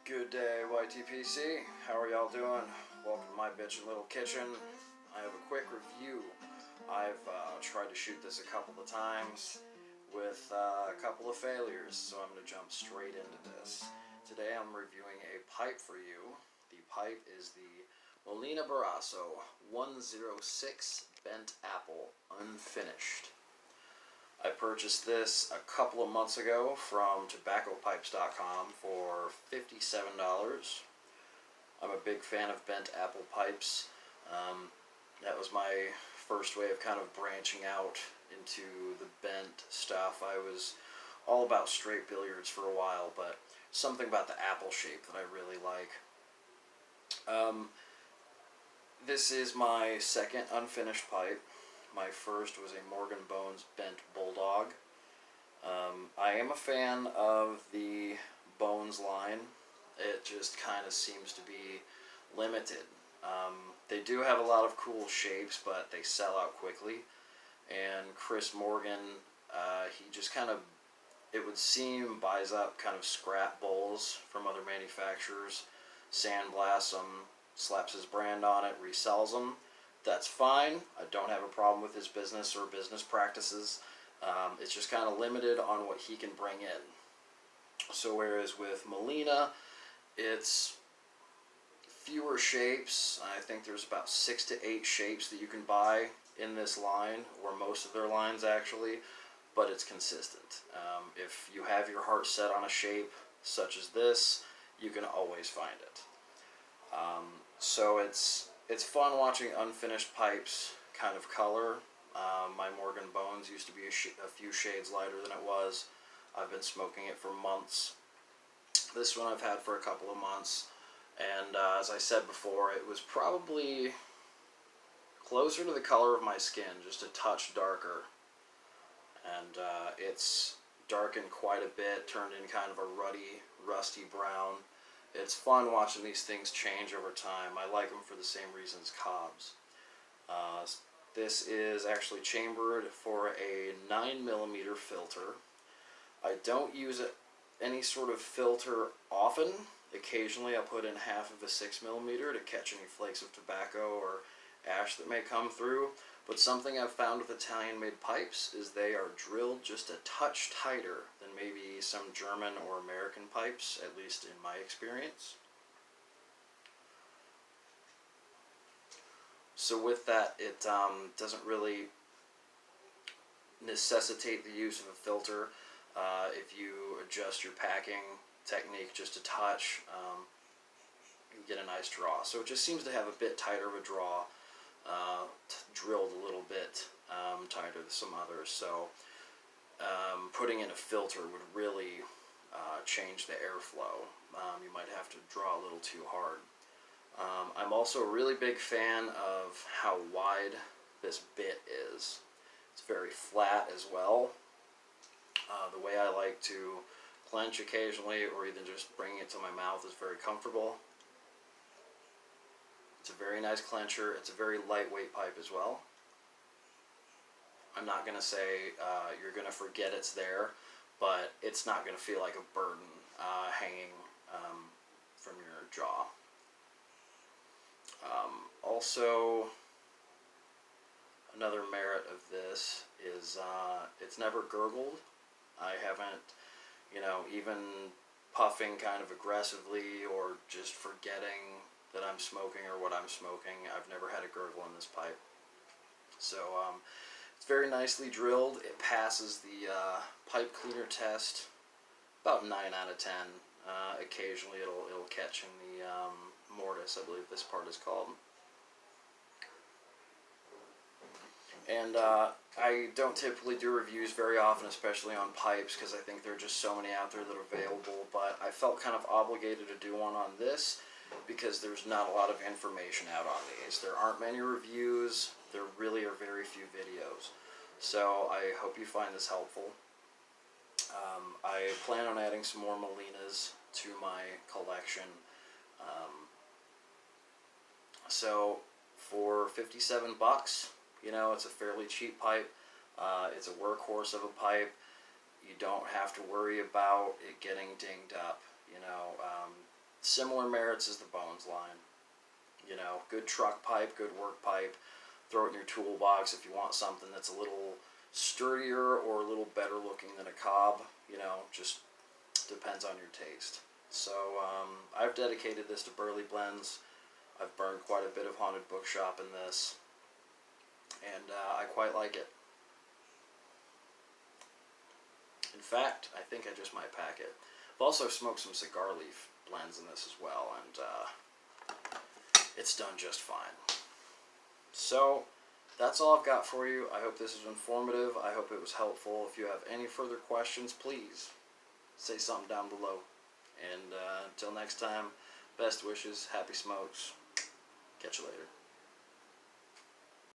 Good day, YTPC. How are y'all doing? Welcome to my bitchin' little kitchen. I have a quick review. I've tried to shoot this a couple of times with a couple of failures, so I'm going to jump straight into this. Today I'm reviewing a pipe for you. The pipe is the Molina Barasso 106 Bent Apple Unfinished. I purchased this a couple of months ago from tobaccopipes.com for $57. I'm a big fan of bent apple pipes. That was my first way of kind of branching out into the bent stuff. I was all about straight billiards for a while, but something about the apple shape that I really like. This is my second unfinished pipe. My first was a Morgan Bones Bent Bulldog. I am a fan of the Bones line. It just kind of seems to be limited. They do have a lot of cool shapes, but they sell out quickly. And Chris Morgan, he just kind of, it would seem, buys up kind of scrap bowls from other manufacturers, sandblasts them, slaps his brand on it, resells them. That's fine. I don't have a problem with his business or business practices. It's just kind of limited on what he can bring in. So whereas with Molina, it's fewer shapes. I think there's about 6 to 8 shapes that you can buy in this line, or most of their lines actually, but it's consistent. If you have your heart set on a shape such as this, you can always find it. So it's fun watching unfinished pipes kind of color. My Morgan Bones used to be a few shades lighter than it was. I've been smoking it for months. This one I've had for a couple of months. And as I said before, it was probably closer to the color of my skin, just a touch darker. And it's darkened quite a bit, turned in kind of a ruddy, rusty brown. It's fun watching these things change over time. I like them for the same reasons cobs. This is actually chambered for a 9mm filter. I don't use any sort of filter often. Occasionally I'll put in half of a 6mm to catch any flakes of tobacco or ash that may come through. But something I've found with Italian-made pipes is they are drilled just a touch tighter than maybe some German or American pipes, at least in my experience. So with that, it doesn't really necessitate the use of a filter. If you adjust your packing technique just a touch, you get a nice draw. So it just seems to have a bit tighter of a draw. Drilled a little bit tighter than some others, so putting in a filter would really change the airflow. You might have to draw a little too hard. I'm also a really big fan of how wide this bit is. It's very flat as well. The way I like to clench occasionally, or even just bringing it to my mouth, is very comfortable. It's a very nice clencher. It's a very lightweight pipe as well. I'm not going to say you're going to forget it's there, but it's not going to feel like a burden hanging from your jaw. Also, another merit of this is it's never gurgled. I haven't, even puffing kind of aggressively or just forgetting that I'm smoking or what I'm smoking, I've never had a gurgle in this pipe. So it's very nicely drilled. It passes the pipe cleaner test about 9 out of 10. Occasionally it'll catch in the mortise, I believe this part is called. And I don't typically do reviews very often, especially on pipes, because I think there are just so many out there that are available, but I felt kind of obligated to do one on this because there's not a lot of information out on these. There aren't many reviews. There really are very few videos. So I hope you find this helpful. I plan on adding some more Molinas to my collection. So for 57 bucks, it's a fairly cheap pipe. It's a workhorse of a pipe. You don't have to worry about it getting dinged up. Similar merits as the Bones line. You know, good truck pipe, good work pipe. Throw it in your toolbox if you want something that's a little sturdier or a little better looking than a Cobb. You know, just depends on your taste. So I've dedicated this to Burley Blends. I've burned quite a bit of Haunted Bookshop in this, and I quite like it. In fact, I think I just might pack it. I've also smoked some cigar leaf blends in this as well, and it's done just fine. So that's all I've got for you. I hope this was informative. I hope it was helpful. If you have any further questions, please say something down below. And until next time, best wishes, happy smokes. Catch you later.